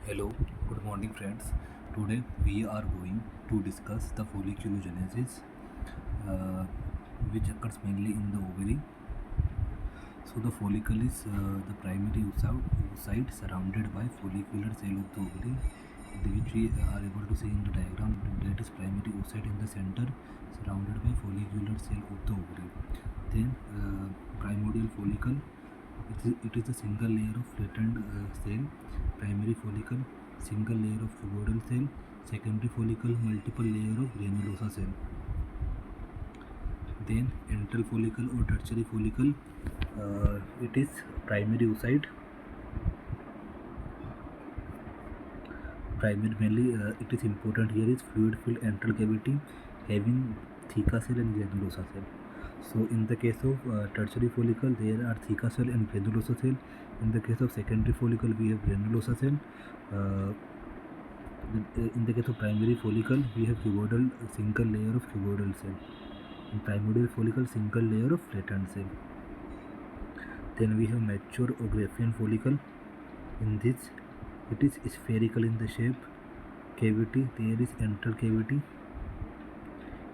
Hello, good morning, friends. Today we are going to discuss the folliculogenesis, uh, which occurs mainly in the ovary. So, the follicle is the primary oocyte surrounded by follicular cell of the ovary, which we are able to see in the diagram. That is primary oocyte in the center, surrounded by follicular cell of the ovary. Then, primordial follicle. It is a single layer of flattened cell. Primary follicle, single layer of cuboidal cell. Secondary follicle, multiple layer of granulosa cell. Then antral follicle or tertiary follicle, it is primary oocyte. Primarily, it is important here is fluid-filled antral cavity having theca cell and granulosa cell. So in the case of tertiary follicle, there are theca cell and granulosa cell. In the case of secondary follicle, we have granulosa cell. In the case of primary follicle, we have cuboidal, single layer of cuboidal cell. In primordial follicle, single layer of flattened cell. Then we have mature or Graafian follicle. In this, it is spherical in the shape. Cavity, there is antral cavity.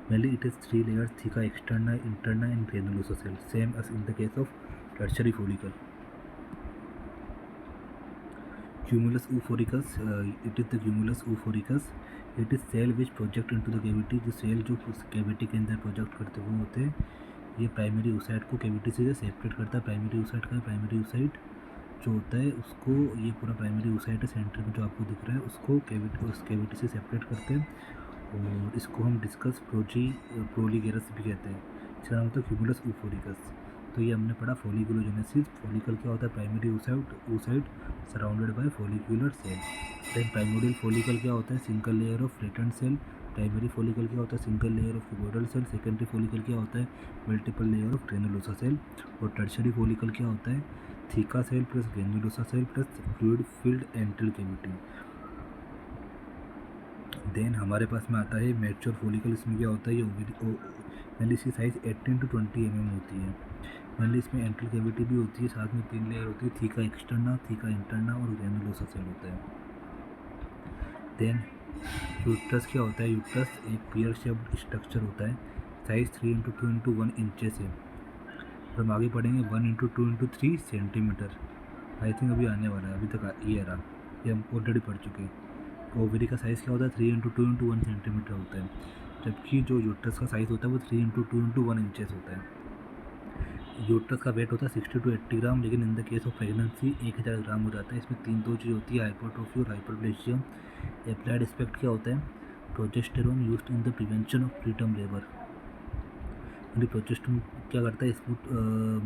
Mainly it is three layers: theca externa, interna and granulosa cell, same as in the case of tertiary follicle. Cumulus oophoricus, it is the cumulus oophoricus. It is cell which project into the cavity. जो cell जो उस cavity के अंदर project करते हुए होते हैं, ये प्राइमरी oocyte को कैविटी से सेपरेट करता है. प्राइमरी oocyte का प्राइमरी oocyte जो होता है उसको, ये पूरा प्राइमरी oocyte है सेंटर में जो आपको दिख रहा है, उसको उस कैविटी से सेपरेट करते हैं और इसको हम डिस्कस प्रोलीगेरस भी कहते हैं. इसका नाम होता है क्यूमुलस oophoricus. तो ये हमने पढ़ा फॉलिकुलोजेनेसिस. फॉलिकल क्या होता है? Primary oocyte surrounded by follicular cell. Then primordial follicle क्या होता है? Single layer of flattened cell. Primary follicle क्या होता है? Single layer of cuboidal cell. Secondary follicle क्या होता है? Multiple layer of granulosa cell. और टर्शियरी फॉलिकल क्या होता है? Theca cell plus granulosa cell plus fluid filled antral cavity. Then हमारे पास में आता है मैच्योर फॉलिकल. इसमें क्या होता है? ये मेनली इसकी साइज़ 18 to 20 mm होती है. मेनली इसमें एंट्रल कैविटी भी होती है, साथ में 3 लेयर होती है: थीका एक्सटर्ना, थीका इंटरना और ग्रेनुलोसा सेल होता है. देन यूट्रस क्या होता है? यूट्रस एक पियर शेप्ड स्ट्रक्चर होता है. साइज़ 3 into 2 into 1 इंचेस है. और हम आगे पढ़ेंगे 1 into 2 into 3 centimetre. I think अभी आने वाला है, अभी तक ये रहा, ये हम ऑलरेडी पढ़ चुके हैं. ओवरी का साइज़ क्या होता है? 3 into 2 into 1 सेंटीमीटर होता है. जबकि जो यूट्रस का साइज़ होता है वो 3 into 2 into 1 इंचेस होता है. यूट्रस का वेट होता है 60 to 80 ग्राम, लेकिन in the case of pregnancy 1000 ग्राम हो जाता है. इसमें दो चीज़ होती है: हाइपरट्रोफी और हाइपरप्लेशिया. अप्लाइड एस्पेक्ट क्या होता है? Progesterone used in the prevention of preterm labour. यानी प्रोजेस्टेरोन क्या करता है? स्मूथ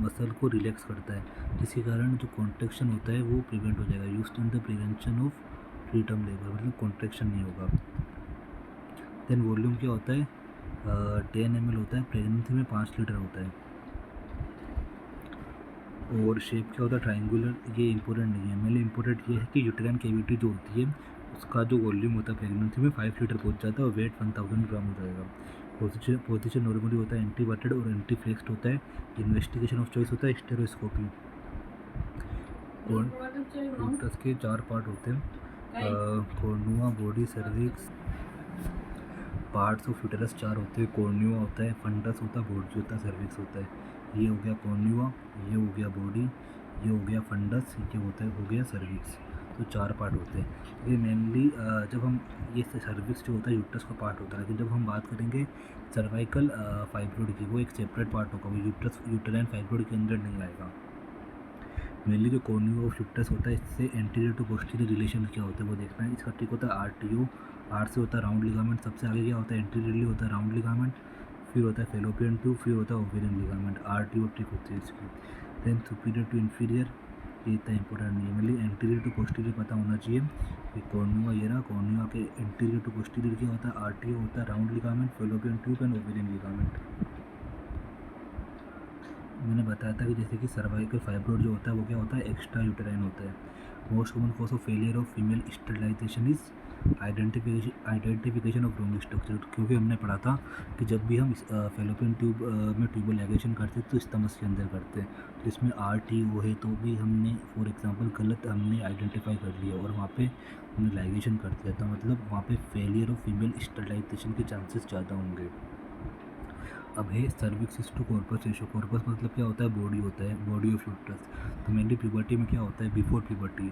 मसल को रिलैक्स करता है, जिसके कारण जो कॉन्ट्रैक्शन होता है वो प्रिवेंट हो जाएगा. Used in the prevention of preterm labour, मतलब कॉन्ट्रैक्शन नहीं होगा. देन वॉल्यूम क्या होता है? 10 ml होता है. प्रेगनेंसी में 5 लीटर होता है. और शेप क्या होता है? ट्राइंगुलर. ये इंपॉर्टेंट नहीं है, मेनली इंपॉर्टेंट ये है कि यूटेराइन कैविटी जो होती है उसका जो वॉल्यूम होता है प्रेगनेंसी में 5 लीटर पहुंच जाता है और वेट 1000 ग्राम हो जाएगा. पोजीशन नॉर्मली होता है एंटीवर्टेड और एंटी फ्लेक्स्ड होता है. इन्वेस्टिगेशन ऑफ चॉइस होता है स्टेरोस्कोपी. यूट्रस के 4 पार्ट होते हैं: कॉर्नुआ, body, cervix. Parts of uterus 4 होते हैं: कॉर्न्युआ होता है, फंडस होता है, बॉडी होता है, सर्विक्स होता है. ये हो गया कॉर्न्युआ, ये हो गया बॉडी, ये हो गया फंडस, ये होता है हो गया सर्विक्स. तो 4 पार्ट होते हैं. ये मेनली जब हम ये सर्विक्स जो होता है यूट्रस का पार्ट होता है, लेकिन जब हम बात करेंगे सर्वाइकल फाइब्रोइड की, वो एक सेपरेट पार्ट होगा, वो यूटेराइन फाइब्रोइड के अंदर नहीं आएगा. मेनली जो कॉर्न्युआ ऑफ यूट्रस होता है, इससे एंटीरियर टू पोस्टीरियर रिलेशन क्या होता है वो देखना है. इसका ट्रिक होता है आरटीओ. आर से होता है राउंड लिगामेंट. सबसे आगे क्या होता है? एंटीरियरली होता है राउंड लिगामेंट. फिर होता है फेलोपियन ट्यूब. फिर होता है ओवेरियन लिगामेंट. आरटीओ ट्रिक होती है इसकी. देन सुपीरियर टू इन्फीरियर, ये इतना इंपॉर्टेंट नहीं है. मेनली एंटीरियर टू पोस्टीरियर पता होना चाहिए. ये कॉर्न्युआ, ये रहा कॉर्न्युआ के एंटीरियर टू पोस्टीरियर क्या होता है? आरटीओ होता है round ligament, fallopian tube and ovarian ligament. मैंने बताया था कि जैसे कि सर्वाइकल फाइब्रोड जो होता है वो क्या होता है, एक्स्ट्रा यूटेराइन होता है। Most common cause of failure of female sterilization is identification of wrong structure, क्योंकि हमने पढ़ा था कि जब भी हम फेलोपियन ट्यूब में ट्यूबल लाइगेशन करते हैं तो स्तमस के अंदर करते हैं, तो इसमें RTO है तो भी हमने फॉर एग्जांपल गलत हमने आइडेंटिफाई कर लिया और वहाँ पे हमने लाइगेशन कर दिया, तो मतलब वहाँ पे फेलियर ऑफ फीमेल स्टरलाइजेशन के चांसेस ज़्यादा होंगे। अब है cervix to corpus ratio. Corpus मतलब क्या होता है, बॉडी होता है, बॉडी ऑफ यूट्रस। तो मेनली प्यूबर्टी में क्या होता है, बिफोर प्यूबर्टी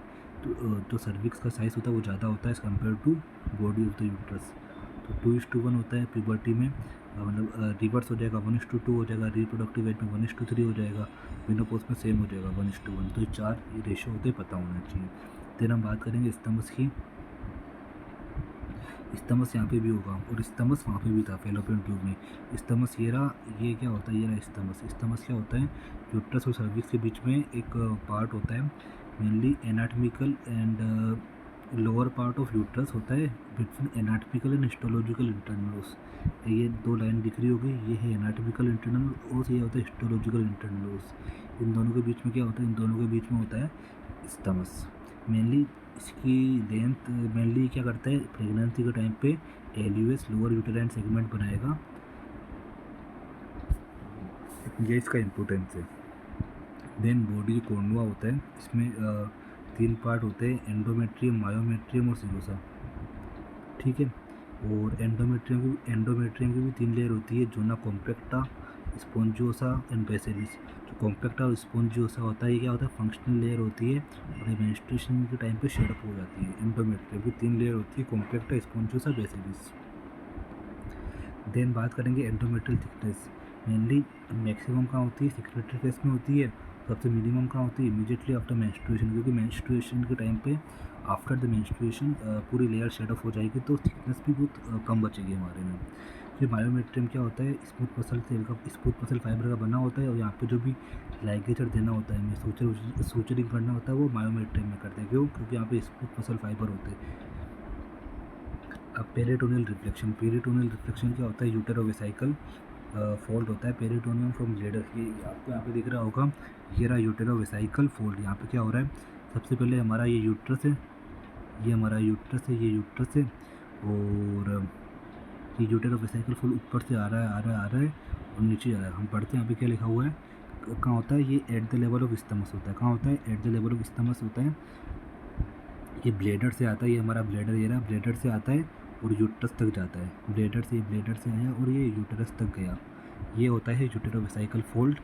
तो सर्विक्स का साइज़ होता है वो ज़्यादा होता है as compare to body of the uterus. तो 2:1 होता है प्यूबर्टी में, मतलब रिवर्स हो जाएगा, 1:2 हो जाएगा, रिप्रोडक्टिव एज में 1:3 हो जाएगा, मेनोपॉज में सेम हो जाएगा 1:1। तो ये 4 रेशो होते पता होना चाहिए। फिर हम बात करेंगे स्तमस की। स्तमस यहाँ पे भी होगा और स्तमस वहाँ पे भी था फेलोपियन ट्यूब में। स्तमस ये रहा, ये क्या होता है, ये रहा स्तमस। स्तमस क्या होता है, यूट्रस और सर्विक्स के बीच में एक पार्ट होता है, mainly anatomical and lower part of uterus होता है between anatomical and histological internals. ये 2 लाइन दिख रही होगी, ये है एनाटॉमिकल इंटरनल और ये होता है हिस्टोलॉजिकल इंटरनल्स। इन दोनों के बीच में क्या होता है, इन दोनों के बीच में होता है स्तमस। मेनली इसकी लेंथ मेनली क्या करता है, प्रेगनेंसी के टाइम पे एल्यूएस लोअर यूटेराइन सेगमेंट बनाएगा, ये इसका इम्पोर्टेंस है। देन बॉडी कोर्नुआ होता है, इसमें 3 पार्ट होते हैं, एंडोमेट्रियम, मायोमेट्रियम और सीरोसा, ठीक है। और एंडोमेट्रियम की भी 3 लेयर होती है, जोना कॉम्पैक्टा, स्पॉन्जियोसा एंड बेसिलिस। जो कॉम्पैक्टा और स्पॉन्जियोसा होता है ये क्या होता है, फंक्शनल लेयर होती है और ये मेंस्ट्रुएशन के टाइम पे शेडअप हो जाती है। एंडोमेट्रियम की 3 लेयर होती है, कॉम्पैक्टा, स्पॉन्जियोसा, बेसिलिस। देन बात करेंगे एंडोमेट्रियल थिकनेस। मेनली मैक्सिमम कहाँ होती है, सेक्रेटरी फेस में होती है। सबसे मिनिमम कहाँ होती है, इमीडिएटली आफ्टर मेंस्ट्रुएशन, क्योंकि मेंस्ट्रुएशन के टाइम पे आफ्टर द मेंस्ट्रुएशन पूरी लेयर शेड ऑफ हो जाएगी तो थिकनेस भी बहुत कम बचेगी हमारे में। फिर मायोमेट्रियम क्या होता है, स्मूथ मसल सेल का, स्मूथ मसल फाइबर का बना होता है और यहाँ पे जो भी लाइगेचर देना होता है, सूचरिंग करना होता है वो मायोमेट्रियम में करते हैं। क्यों, क्योंकि यहाँ पे स्मूथ मसल फाइबर होते हैं। अब पेरिटोनियल रिफ्लेक्शन। पेरिटोनियल रिफ्लेक्शन क्या होता है, यूटेरोवेसाइकल फोल्ड होता है पेरिटोनियम फ्रॉम ब्लेडर। ये आपको यहाँ पे दिख रहा होगा, ये रहा यूटेरोवेसाइकल फोल्ड। यहाँ पे क्या हो रहा है, सबसे पहले हमारा ये यूट्रस है, ये हमारा यूट्रस है, ये यूट्रस है और ये यूटेरोवेसाइकल फोल्ड ऊपर से आ रहा है, आ रहा है, आ रहा है और नीचे जा रहा है। हम पढ़ते हैं यहाँ पे क्या लिखा हुआ है, कहाँ होता है, ये एट द लेवल ऑफ स्तमस होता है। कहाँ होता है, एट द लेवल ऑफ स्तमस होता है। ये ब्लेडर से आता है, ये हमारा ब्लेडर, ये रहा, ब्लेडर से आता है और यूट्रस तक जाता है। ब्लेडर से आया और ये यूटेरस तक गया। ये होता है यूटेरोवेसाइकल फोल्ड।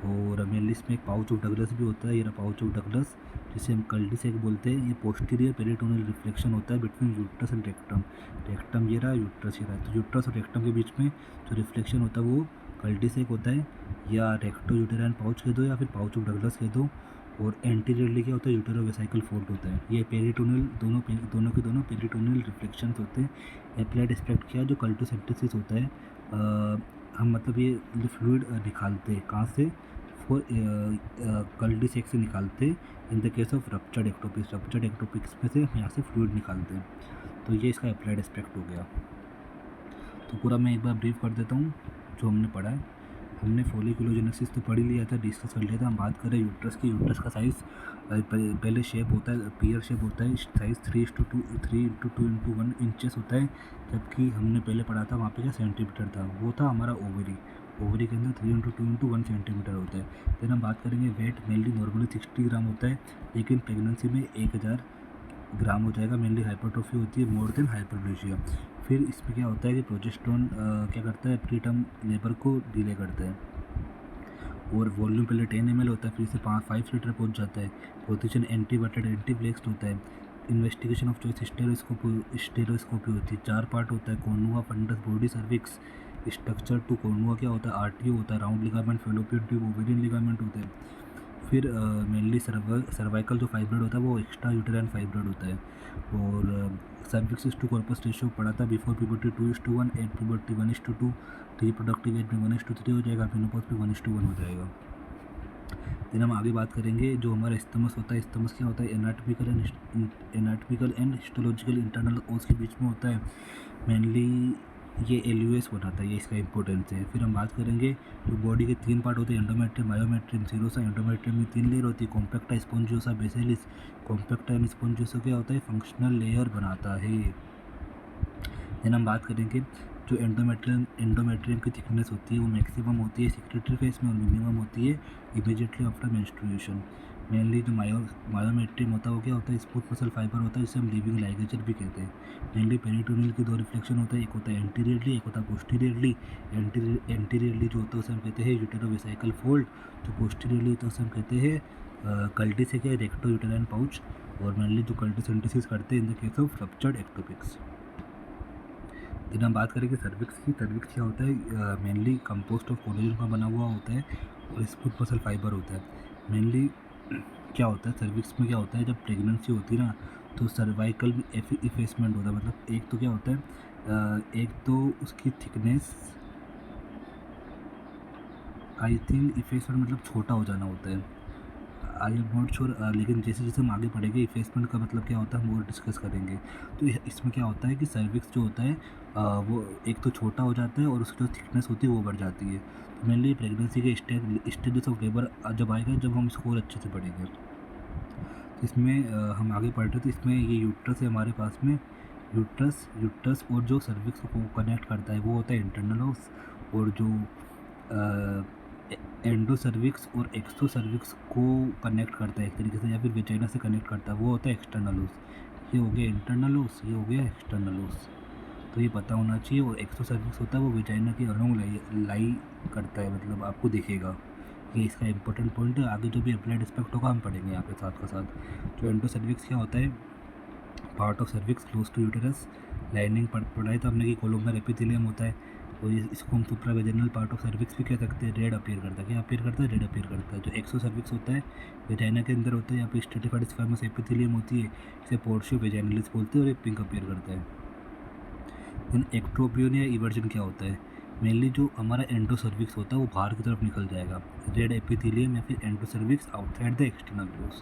और मेनली इसमें एक पाउच ऑफ डगलस भी होता है, ये रहा पाउच ऑफ डगलस, जिसे हम कल्डिसेक बोलते हैं। ये पोस्टीरियर पेरिटोनियल रिफ्लेक्शन होता है between uterus and rectum. Rectum ये रहा, यूट्रस ये रहा, तो यूट्रस और रेक्टम के बीच में जो रिफ्लेक्शन होता है वो कल्डिसेक होता है, या रेक्टो यूटेराइन पाउच कह दो या फिर पाउच ऑफ डगलस कह दो। और एंटीरियरली क्या होता है, यूटेरोवेसाइकल फोल्ड होता है। ये पेरिटोनियल दोनों के दोनों पेरिटोनियल रिफ्लेक्शंस होते हैं। एप्लाइड एस्पेक्ट क्या है, जो कल्टोसेप्टिसिस होता है, हम मतलब ये फ्लूइड निकालते हैं कहाँ से, फॉर कल्डिसेक से निकालते हैं। In the case of ruptured ectopics में से हम यहाँ से फ्लूइड निकालते हैं। तो ये इसका एप्लाइड एस्पेक्ट हो गया। तो पूरा मैं एक बार ब्रीफ कर देता हूँ जो हमने पढ़ा है। हमने फॉलिकुलोजेनेसिस तो पढ़ ही लिया था, डिस्कस कर लिया था। हम बात करें यूट्रस की। यूट्रस का साइज़ पहले शेप होता है, पियर शेप होता है, साइज़ 3:2 इंचेस होता है। जबकि हमने पहले पढ़ा था वहाँ पे क्या सेंटीमीटर था, वो था हमारा ओवरी। ओवरी के अंदर 3:2 सेंटीमीटर होता है। फिर हम बात करेंगे वेट। मेनली नॉर्मली 60 ग्राम होता है, लेकिन प्रेगनेंसी में 1000 ग्राम हो जाएगा। मेनली हाइपरट्रोफी होती है मोर देन हाइपरप्लेजिया। फिर इसमें क्या होता है कि प्रोजेस्टेरोन क्या करता है, प्री टर्म लेबर को डिले करता है। और वॉल्यूम पहले 10 ml होता है, फिर से 5 लीटर पहुंच जाता है। पोजीशन एंटीवर्टेड एंटीफ्लेक्स्ड होता है। इन्वेस्टिगेशन ऑफ चॉइस स्टेरोस्कोपी होती है। 4 पार्ट होता है, cornua, fundus, body, cervix. Structure to cornua क्या होता है, आरटीओ होता है, round ligament, fallopian tube, ovarian ligament होता है। फिर मेनली सर्वाइकल जो फाइब्रोइड होता है वो एक्स्ट्रा यूटेराइन फाइब्रोइड होता है। और सर्विक्स टू कॉर्पस रेशियो पढ़ा था before puberty 2:1, at puberty 1:2, reproductive age में 1:3 हो जाएगा, मेनोपॉज में 1:1 हो जाएगा। फिर हम आगे बात करेंगे जो हमारा स्तमस होता है। स्तमस क्या होता है, एनाटॉमिकल एंड हिस्टोलॉजिकल इंटरनल ओस के बीच में होता है। मेनली ये एलयूएस बनाता है, ये इसका इंपॉर्टेंस है। फिर हम बात करेंगे जो बॉडी के 3 पार्ट होते हैं, एंडोमेट्रियम, मायोमेट्रियम, सीरोसा। एंडोमेट्रियम में 3 लेयर होती है, कॉम्पैक्टा, स्पॉन्जियोसा, बेसिलिस। कॉम्पैक्टा एंड स्पॉन्जियोसा क्या होता है, फंक्शनल लेयर बनाता है। देन हम बात करेंगे जो एंडोमेट्रियम की थिकनेस होती है वो मैक्सिमम होती है सेक्रेटरी फेस में और मिनिमम होती है इमीडिएटली आफ्टर मेंस्ट्रुएशन। मेनली जो मायोमेट्रियम होता है वो क्या होता है, स्मूथ मसल फाइबर होता है, जिसे हम लिविंग लाइगेचर भी कहते हैं। मेनली पेरिटोनियल के 2 रिफ्लेक्शन होता है, एक होता है एंटीरियरली, एक होता है पोस्टीरियरली। एंटीरियरली जो होता है उसे हम कहते हैं यूटेरोवेसिकल फोल्ड, जो पोस्टीरियरली होता है उसे हम कहते हैं कल्टी से क्या रेक्टो यूटेराइन पाउच। और मेनली जो कल्टी सिंथेसिस करते हैं in the case of ruptured ectopics. फिर हम बात करेंगे सर्विक्स की। सर्विक्स क्या होता है, मेनली कंपोस्ट ऑफ कोलेजन का बना हुआ होता है और स्मूथ मसल फाइबर होता है। मेनली क्या होता है सर्विक्स में, क्या होता है जब प्रेगनेंसी होती है ना तो सर्वाइकल में इफेसमेंट होता है। मतलब एक तो क्या होता है, एक तो उसकी थिकनेस, आई थिंक इफेसमेंट मतलब छोटा हो जाना होता है, आई एम नॉट श्योर। लेकिन जैसे जैसे हम आगे पढ़ेंगे इफेसमेंट का मतलब क्या होता है हम और डिस्कस करेंगे। तो इसमें क्या होता है कि सर्विक्स जो होता है वो एक तो छोटा हो जाता है और उसकी जो थिकनेस होती है वो बढ़ जाती है। तो मेनली प्रेगनेंसी के स्टेजेस ऑफ लेबर जब आएगा, जब हम इसको और अच्छे से पढ़ेंगे। तो इसमें हम आगे पढ़ रहे, तो इसमें ये यूट्रस है हमारे पास में। यूट्रस और जो सर्विक्स को कनेक्ट करता है वो होता है इंटरनल ओस। और जो एंडो सर्विक्स और एक्सो सर्विक्स को कनेक्ट करता है एक तरीके से, या फिर वेजाइना से कनेक्ट करता है, वो होता है एक्सटर्नल ओस। ये हो गया इंटरनल ओस, ये हो गया एक्सटर्नल ओस। तो ये पता होना चाहिए। और एक्सो सर्विक्स होता है वो वेजाइना के अलोंग लाई करता है, मतलब आपको दिखेगा। ये इसका इंपॉर्टेंट पॉइंट है। आगे जो भी अप्लाइड एस्पेक्ट होगा हम पढ़ेंगे यहाँ पे साथ का साथ। जो एंडो सर्विक्स क्या होता है, part of cervix close to uterus. Lining पढ़ाई तो हमने कि कोलुमनर एपिथेलियम होता है। और इसको हम सुप्रावेजिनल पार्ट ऑफ सर्विक्स भी कह सकते हैं। रेड अपीयर करता है, क्या अपीयर करता है, रेड अपीयर करता है। जो एक्सो सर्विक्स होता है वेजाइना के अंदर होता है, यहाँ पे स्ट्रेटिफाइड स्क्वामस एपिथेलियम होती है, इसे पोर्शियो वेजाइनलिस बोलते हैं और ये पिंक अपीयर करता है। देन एक्ट्रोपियन या इवर्जन क्या होता है, मेनली जो हमारा एंडो सर्विक्स होता है वो बाहर की तरफ निकल जाएगा, रेड एपिथेलियम या फिर endo cervix outside the external walls.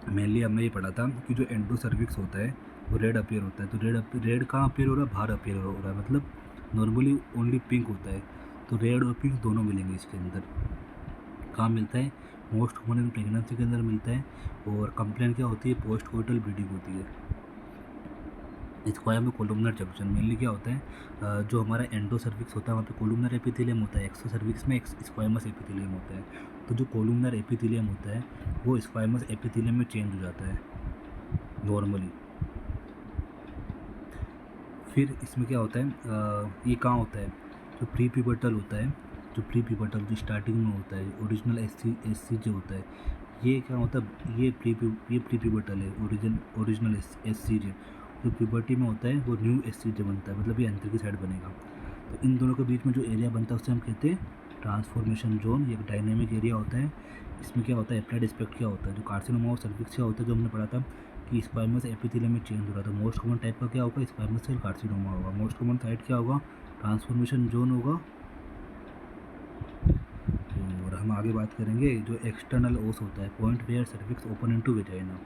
Mainly हमने ये पढ़ा था कि जो एंडो सर्विक्स होता है वो रेड अपीयर होता है। तो रेड कहाँ अपीयर हो रहा है, बाहर अपीयर हो रहा है। मतलब नॉर्मली ओनली पिंक होता है, तो रेड और पिंक दोनों मिलेंगे इसके अंदर। कहाँ मिलता है, मोस्ट कॉमन प्रेगनेंसी के अंदर मिलता है। और कंप्लेंट क्या होती है, पोस्ट कोइटल ब्लीडिंग होती है। स्क्वायर में कोलुमनर जंक्शन मेनली क्या होता है, जो हमारा एंडो सर्विक्स होता है वहाँ पे कोलुमनर एपिथेलियम होता है, एक्सो सर्विक्स में स्क्वायमस एपिथेलियम होता है। तो जो कोलुमनर एपिथेलियम होता है वो स्क्वायमस एपिथेलियम में चेंज हो जाता है नॉर्मली। फिर इसमें क्या होता है, ये कहाँ होता है, जो प्री प्यूबर्टल होता है, जो प्री प्यूबर्टल जो स्टार्टिंग में होता है, ओरिजिनल एस सी जो होता है, ये क्या होता है, ये प्री प्यूबर्टल है, ओरिजिनल एस सी जे। जो प्यूबर्टी में होता है वो न्यू एस सी जे बनता है, मतलब ये अंदर की साइड बनेगा। तो इन दोनों के बीच में जो एरिया बनता है उसे हम कहते हैं ट्रांसफॉर्मेशन जोन। ये एक डायनेमिक एरिया होता है। इसमें क्या होता है, एप्लाइड एस्पेक्ट क्या होता है, जो कार्सिनोमा ऑफ सर्विक्स क्या होता है, जो हमने पढ़ा था कि स्क्वायमस एपिथेलियम में चेंज हो रहा था। मोस्ट कॉमन टाइप का क्या होगा, स्क्वायमस सेल कार्सिनोमा होगा। मोस्ट कॉमन साइट क्या होगा, ट्रांसफॉर्मेशन जोन होगा। और हम आगे बात करेंगे जो एक्सटर्नल ओस होता है, point where cervix open into vagina.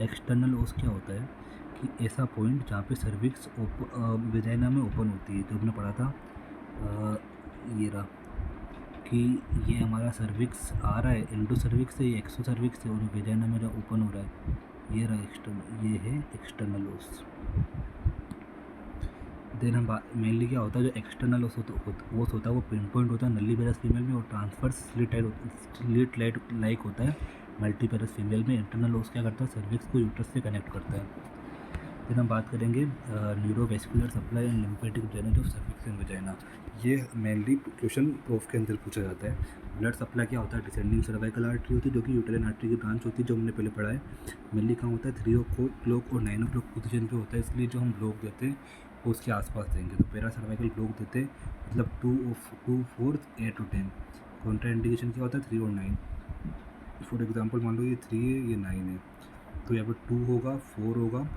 External os क्या होता है कि ऐसा पॉइंट जहाँ पे सर्विक्स वेजाइना में ओपन होती है, जो हमने पढ़ा था ये रहा कि ये हमारा सर्विक्स आ रहा है एंडो सर्विक्स से, ये एक्सो सर्विक्स से, और वेजाइना मेरा ओपन हो रहा है, ये रहा एक्सटर्नल, ये है एक्सटर्नल ओस। देन हम मेनली क्या होता है, जो एक्सटर्नल ओस होता है वो पिन पॉइंट होता है नल्लीपेरस फीमेल में, और ट्रांसफर्स स्लिट लाइक होता है मल्टीपेरस फीमेल में। इंटरनल ओस क्या करता है, सर्विक्स को यूट्रस से कनेक्ट करता है। फिर हम बात करेंगे neurovascular supply and lymphatic drainage of cervix and vagina. ये मेनली क्वेश्चन प्रूफ के अंदर पूछा जाता है। ब्लड सप्लाई क्या होता है, डिसेंडिंग सर्वाइकल आर्टरी होती है, जो कि यूटेरिन आर्टरी की ब्रांच होती है, जो हमने पहले पढ़ा है। मेनली कहाँ होता है, 3 o'clock और 9 o'clock पोजीशन पे होता है, इसलिए जो हम ब्लॉक देते हैं वो उसके आसपास देंगे। तो पैरा सर्वाइकल ब्लॉक देते हैं, मतलब 2, 4, 8 और 10। कॉन्ट्रा इंडिकेशन क्या होता है, 3 और 9। फॉर एग्जाम्पल मान लो ये 3 है, ये 9 है, तो यहाँ पर 2 होगा, 4 होगा,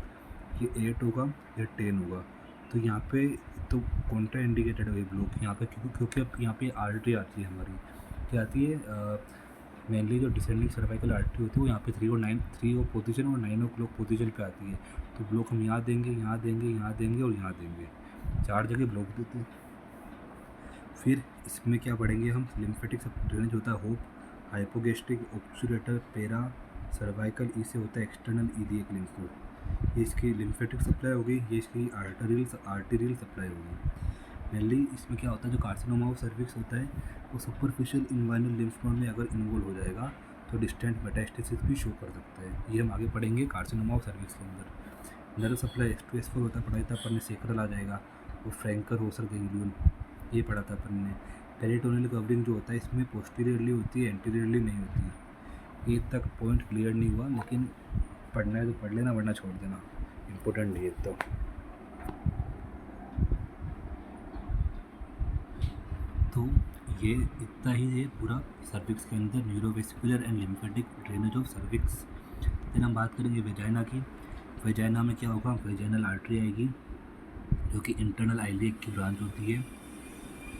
ये 8 होगा, ये 10 होगा। तो यहाँ पे तो कॉन्ट्रा इंडिकेटेड है ये ब्लॉक यहाँ पे, क्योंकि अब यहाँ पे आर्टरी आती है हमारी, क्या आती है, मेनली जो डिसेंडिंग सर्वाइकल आर्टरी होती है वो यहाँ पे 3 पोजीशन और 9 पोजीशन पे आती है। तो ब्लॉक हम यहाँ देंगे, यहाँ देंगे, यहाँ देंगे और यहाँ देंगे, 4 जगह ब्लॉक देते हैं। फिर इसमें क्या पढ़ेंगे हम, लिम्फेटिक ड्रेनेज होता है होप, हाइपोगेस्ट्रिक, ऑब्चुरेटर, पेरा, सर्वाइकल, इससे होता है एक्सटर्नल इलियक लिम्फ नोड। ये इसकी लिम्फेटिक सप्लाई होगी, ये इसकी आर्टेरियल सप्लाई होगी। मेनली इसमें क्या होता है, जो कार्सिनोमा ऑफ सर्विक्स होता है वो सुपरफिशियल इन्वाइनल लिम्फ नोड में अगर इन्वॉल्व हो जाएगा तो डिस्टेंट मेटास्टेसिस भी शो कर सकता है। ये हम आगे पढ़ेंगे कार्सिनोमा ऑफ सर्विक्स के अंदर। नर्व सप्लाई S2S4 होता है, पढ़ाई था अपन ने, सेक्रल आ जाएगा, वो फ्रैंकर होसर गैंग्लियन, ये पढ़ा था अपन ने। पेरिटोनियल कवरिंग जो होता है इसमें पोस्टीरियरली होती है, एंटीरियरली नहीं होती है। ये तक पॉइंट क्लियर नहीं हुआ, लेकिन पढ़ना है तो पढ़ लेना, वरना छोड़ देना, इम्पोर्टेंट नहीं है तो ये इतना ही है पूरा सर्विक्स के अंदर, neurovascular and lymphatic drainage of cervix. फिर हम बात करेंगे वेजाइना की। वेजाइना में क्या होगा, वेजाइनल आर्टरी आएगी जो कि इंटरनल आइलियक की ब्रांच होती है।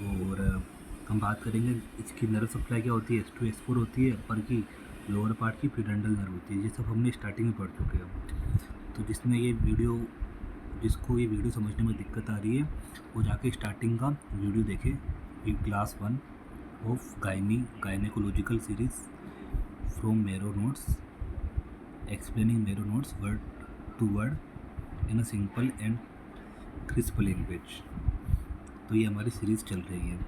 और हम बात करेंगे इसकी नर्व सप्लाई क्या होती है, S2S4 होती है, ऊपर की लोअर पार्ट की पिडेंडल नर्व होती है। ये सब हमने स्टार्टिंग में पढ़ चुके हैं। तो जिसको ये वीडियो समझने में दिक्कत आ रही है वो जाके स्टार्टिंग का वीडियो देखे, class 1 of gynaecological series from Mero notes, explaining Mero notes word to word in a simple and crisp language. तो ये हमारी सीरीज़ चल रही है।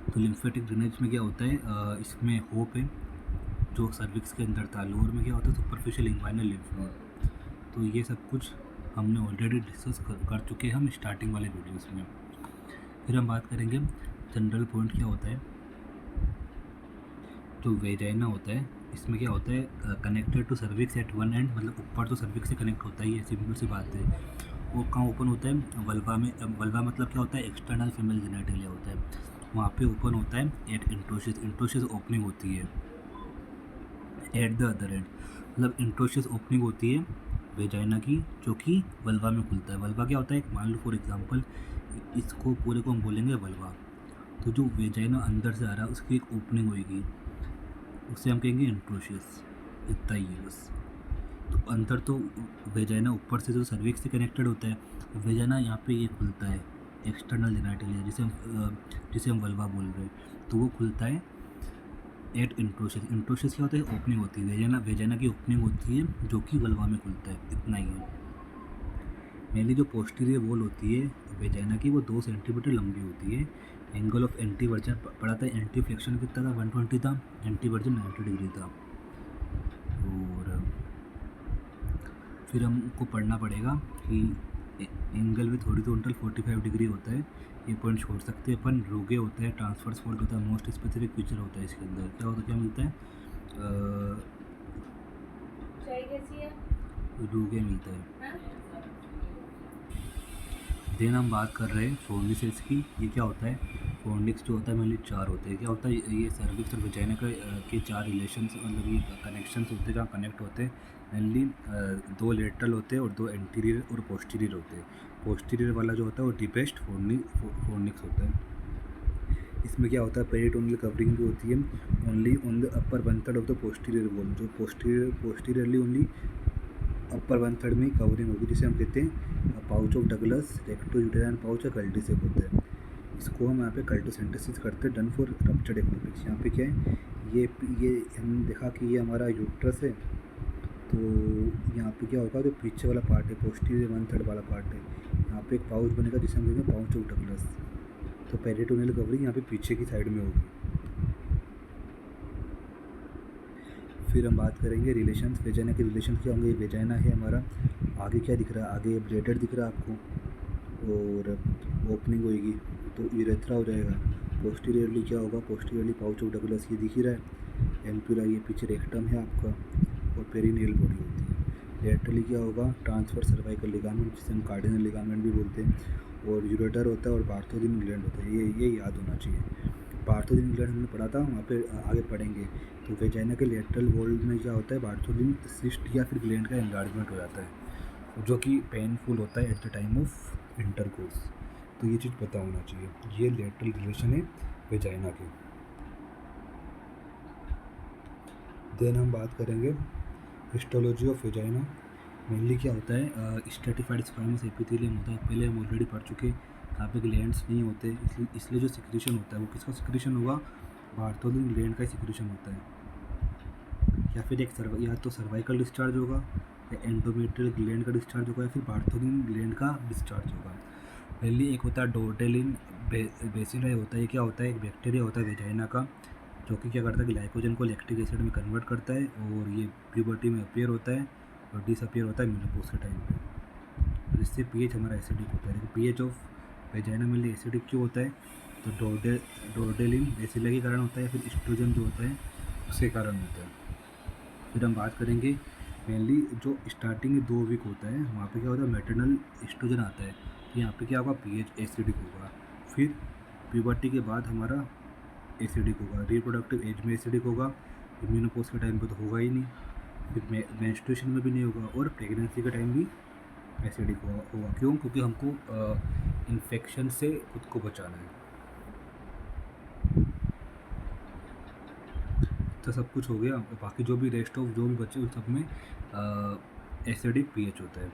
तो लिम्फेटिक ड्रेनेज में क्या होता है, इसमें होप है जो सर्विक्स के अंदर था। लोअर में क्या होता है, सुपरफिशियल इन्वाइनल लिम्फ नोड। तो ये सब कुछ हमने ऑलरेडी डिस्कस कर चुके हैं हम स्टार्टिंग वाले वीडियोस में। फिर हम बात करेंगे जनरल पॉइंट क्या होता है। जो वेजाइना होता है इसमें क्या होता है, connected to cervix at one end, मतलब ऊपर तो सर्विक्स से कनेक्ट होता है, ये सिंपल सी बात है। वो कहाँ ओपन होता है, वल्वा में। वल्वा मतलब क्या होता है, एक्सटर्नल फीमेल जेनिटलिया होता है, वहाँ पे ओपन होता है एट इंट्रोशियस। इंट्रोशियस ओपनिंग होती है एट द अदर एंड, मतलब इंट्रोशियस ओपनिंग होती है वेजाइना की, जो कि वल्वा में खुलता है। वल्वा क्या होता है, मान लो फॉर एग्जांपल इसको पूरे को हम बोलेंगे वल्वा। तो जो वेजाइना अंदर से आ रहा है उसकी एक ओपनिंग होगी, उसे हम कहेंगे इंट्रोशियस। इतना ही है बस। तो अंदर तो वेजाइना ऊपर से जो सर्विक्स से कनेक्टेड होता है, वेजाइना यहाँ पे ये खुलता है एक्सटर्नल जेनिटलिया, जिसे हम वल्वा बोल रहे हैं, तो वो खुलता है एट इंट्रोशियस। इंट्रोशियस क्या होता है, ओपनिंग होती है, वेजाइना की ओपनिंग होती है जो कि वल्वा में खुलता है। इतना ही है। मेनली जो पोस्टीरियर वॉल होती है वेजाइना की वो 2 सेंटीमीटर लंबी होती है। एंगल ऑफ एंटी वर्जन पड़ा था, एंटी फ्लेक्शन कितना था, 120 था, एंटी वर्जन 90 डिग्री था। और फिर हमको पढ़ना पड़ेगा कि एंगल विथ हॉरिजॉन्टल 45 डिग्री होता है, ये पॉइंट छोड़ सकते हैं अपन। रूगे होता है, ट्रांसफर्स फोल्ड होता है, मोस्ट स्पेसिफिक फीचर होता है इसके अंदर। क्या होता है, क्या मिलता है, रूगे मिलता है। देन हम बात कर रहे हैं फोर्निसेस की। ये क्या होता है, फोर्निक्स जो होता है मेनली 4 होते हैं। क्या होता है, ये सर्विक्स और वेजाइना के 4 रिलेशंस, मतलब ये कनेक्शंस होते हैं जहाँ कनेक्ट होते हैं। मेनली 2 लेटरल होते हैं और 2 एंटीरियर और पोस्टीरियर होते हैं। पोस्टीरियर वाला जो होता है वो डीपेस्ट फोर्निक्स होता है। इसमें क्या होता है, पेरिटोनियल कवरिंग जो होती है only on the upper 1/3 of the posterior wall. जो पोस्टीरियरली ओनली अपर 1/3 में कवरिंग होगी, जिसे हम कहते हैं pouch of Douglas, recto uterine pouch या कल्टीसेप होता है। इसको हम यहाँ पे कल्टोसिंथेसिस करते हैं, डन फॉर रप्चर्ड एक्टोपिक्स। यहाँ पे क्या है, ये हमने देखा कि ये हमारा यूट्रस है। तो यहाँ पे क्या होगा, जो पीछे वाला पार्ट है, पोस्टीरियर 1/3 वाला पार्ट है, यहाँ पे एक पाउच बनेगा जिसे हम कहते हैं पाउच ऑफ डगलस। तो पेरिटोनियल कवरिंग यहाँ पे पीछे की साइड में होगी। फिर हम बात करेंगे रिलेशंस, वेजाइना के रिलेशन क्या होंगे। वेजाइना है हमारा, आगे क्या दिख रहा है, आगे ब्लेडेड दिख रहा है आपको, और ओपनिंग होएगी तो यूरेथ्रा हो जाएगा। पोस्टीरियरली क्या होगा, पोस्टीरियरली पाउच ऑफ डगलस ये दिख ही रहा है, एम्प्यूरा ये पीछे रेक्टम है आपका, और पेरिनियल बॉडी होती है। लेटरली क्या होगा, ट्रांसफर सर्वाइकल लिगामेंट, जिसे हम कार्डिनल लिगामेंट भी बोलते हैं, और यूरेटर होता है, और बार्थोदिन ग्लैंड होता है। ये याद होना चाहिए। बार्थोदिन ग्लैंड हमने पढ़ा था, वहाँ पे आगे पढ़ेंगे। तो वेजाइना के लेटरल वॉल में क्या होता है, बार्थोदिन सिस्ट या फिर ग्लैंड का एनलार्जमेंट हो जाता है, जो कि पेनफुल होता है at the time of intercourse. तो ये चीज़ पता होना चाहिए। ये लेटरल रिलेशन है वेजाइना के। देन हम बात करेंगे हिस्टोलॉजी ऑफ वेजाइना। मेनली क्या होता है, स्ट्रेटिफाइड स्क्वामस एपिथेलियम होता है, पहले हम ऑलरेडी पढ़ चुके हैं। यहाँ पे ग्लैंड्स नहीं होते, इसलिए जो सिक्रीशन होता है वो किसका सिक्रीशन होगा, बार्थोलिन ग्लैंड का सिक्रीशन होता है। या फिर या तो सर्वाइकल डिस्चार्ज होगा, या एंडोमेट्रियल ग्लैंड का डिस्चार्ज होगा, या फिर बार्थोलिन ग्लैंड का डिस्चार्ज होगा। पहले एक होता है डोर्डेलिन बेसिलाई होता है। क्या होता है, एक बैक्टीरिया होता है वेजाइना का, जो कि क्या करता है, ग्लाइकोजन को लैक्टिक एसिड में कन्वर्ट करता है, और ये प्यूबर्टी में अपीयर होता है और डिसअपीयर होता है मेनोपॉज के टाइम पे। और इससे पीएच हमारा एसिडिक होता है। लेकिन पीएच ऑफ वेजाइना में एसिडिक क्यों होता है, तो डोर्डेलिन बेसिलाई के कारण होता है, फिर एस्ट्रोजन जो होता है उसके कारण होता है। फिर हम बात करेंगे मेनली जो स्टार्टिंग में 2 वीक होता है, वहाँ पे क्या होता है, मैटरनल एस्ट्रोजन आता है, तो यहाँ पे क्या होगा, पीएच एसिडिक होगा। फिर प्यूबर्टी के बाद हमारा एसिडिक होगा, रिप्रोडक्टिव एज में एसिडिक होगा, मेनोपॉज के टाइम पे तो होगा ही नहीं, फिर मेंस्ट्रुएशन में भी नहीं होगा, और प्रेगनेंसी के टाइम भी एसिडिक होगा। क्यों, क्योंकि हमको इन्फेक्शन से खुद को बचाना है। तो सब कुछ हो गया, और बाकी जो भी रेस्ट ऑफ जो भी बचे उन सब में एसिडिक पीएच होता है।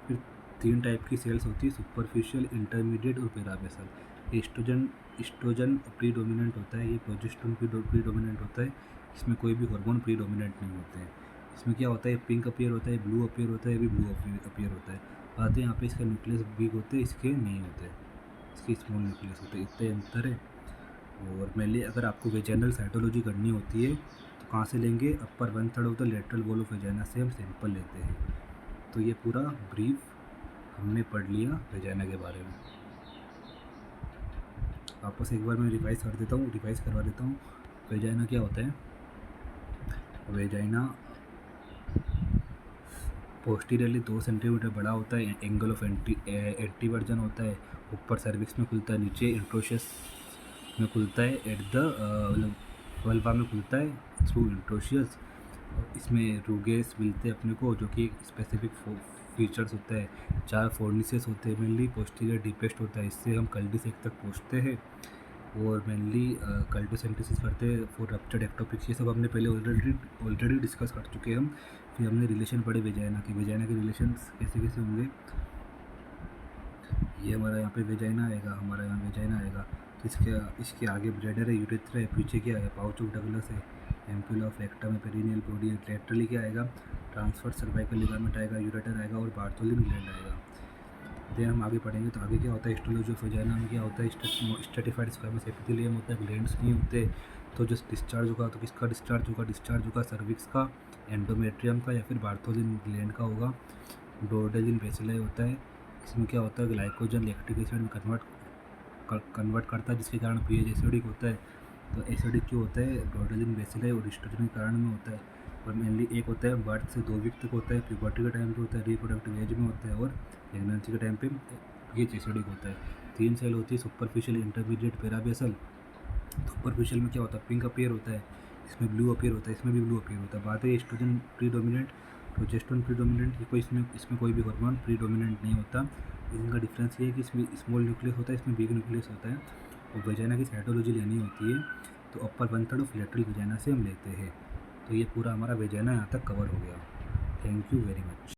फिर 3 टाइप की सेल्स होती है, सुपरफिशियल, इंटरमीडिएट और पेराबेसल। एस्ट्रोजन प्रीडोमिनेंट होता है, ये प्रोजेस्टेरोन प्रीडोमिनेंट होता है, इसमें कोई भी हार्मोन प्रीडोमिनेंट नहीं होते हैं। इसमें क्या होता है, पिंक अपीयर होता है, ब्लू अपीयर होता है, ये भी ब्लू अपीयर होता है। बात है यहाँ पे, इसका न्यूक्लियस बिग होते हैं, इसके नहीं होते, इसके स्मॉल न्यूक्लियस होते हैं, इतने अंतर है। और मेनली अगर आपको वेजाइनल साइटोलॉजी करनी होती है तो कहाँ से लेंगे, अपर 1/3 of the lateral wall of vagina से हम सैंपल लेते हैं। तो ये पूरा ब्रीफ हमने पढ़ लिया वेजाइना के बारे में। वापस एक बार मैं रिवाइज करवा देता हूँ। वेजाइना क्या होता है, वेजाइना पोस्टीरियरली 2 सेंटीमीटर बड़ा होता है, एंगल ऑफ एंटीवर्जन होता है, ऊपर सर्विक्स में खुलता है, नीचे इंट्रोशियस में खुलता है, एट द वल्वा में खुलता है थ्रू इंट्रोशियस। इसमें रूगेस मिलते हैं अपने को, जो कि एक स्पेसिफिक फीचर्स होता है। 4 फोर्निसेस होते हैं, मेनली पोस्टीरियर डीपेस्ट होता है, इससे हम कल्डिस एक तक पहुँचते हैं, और मेनली कल्टोसेंटेसिस करते हैं फॉर रप्चर्ड एक्टोपिक्स। ये सब हमने पहले ऑलरेडी डिस्कस कर चुके हैं हम। फिर हमने रिलेशन पढ़े वेजाइना के रिलेशंस कैसे कैसे होंगे। ये हमारा यहाँ पे वेजाइना आएगा, हमारा यहाँ वेजाइना आएगा, तो इसके आगे ब्लैडर है, यूरेथ्रा है, पीछे क्या है, पाउच ऑफ डगलस है, एम्पुला ऑफ रेक्टम है, पेरिनियल बॉडी है, लेटरली क्या आएगा, ट्रांसफर सर्वाइकल लिगामेंट आएगा, यूरेटर आएगा, और बार्थोलिन ग्लैंड आएगा। देन हम आगे पढ़ेंगे तो आगे क्या होता है, हिस्टोलॉजी ऑफ वेजाइना में क्या होता है, स्ट्रेटिफाइड स्क्वामस एपिथेलियम होता है, ग्लैंड्स नहीं होते, तो जो डिस्चार्ज होगा तो किसका डिस्चार्ज होगा सर्विक्स का, एंडोमेट्रियम का, या फिर बार्थोलिन ग्लैंड का होगा। डोर्डेलिन बेसिलाई होता है, इसमें क्या होता है, ग्लाइकोजन लैक्टिक एसिड में कन्वर्ट करता है, जिसके कारण पीएच एसिडिक होता है। तो एसिडिक क्यों होता है, डोर्डेलिन बेसिलाई और एस्ट्रोजन के कारण में होता है। और मेनली एक होता है बर्थ से 2 वीक तक होता है, प्यूबर्टी के टाइम पे होता है, रिप्रोडक्टिव एज में होता है, और प्रेगनेंसी के टाइम पे पीएच एसिडिक होता है। 3 सेल होती है, सुपरफिशियल, इंटरमीडिएट, पेराबेसल। सुपरफिशियल में क्या होता है, पिंक अपीयर होता है, इसमें ब्लू अपीयर होता है, इसमें भी ब्लू अपीयर होता है। बात है एस्ट्रोजन प्रीडोमिनेंट, प्रोजेस्टेरोन प्रीडोमिनेंट, ये कोई इसमें कोई भी हार्मोन प्रीडोमिनेंट नहीं होता। इनका डिफरेंस ये है कि इसमें स्मॉल न्यूक्लियस होता है, इसमें बिग न्यूक्लियस होता है। और वेजाइना की साइटोलॉजी लेनी होती है तो अपर 1/3 ऑफ लेटरल वेजाइना से हम लेते हैं। तो ये पूरा हमारा वेजाइना यहाँ तक कवर हो गया। Thank you very much.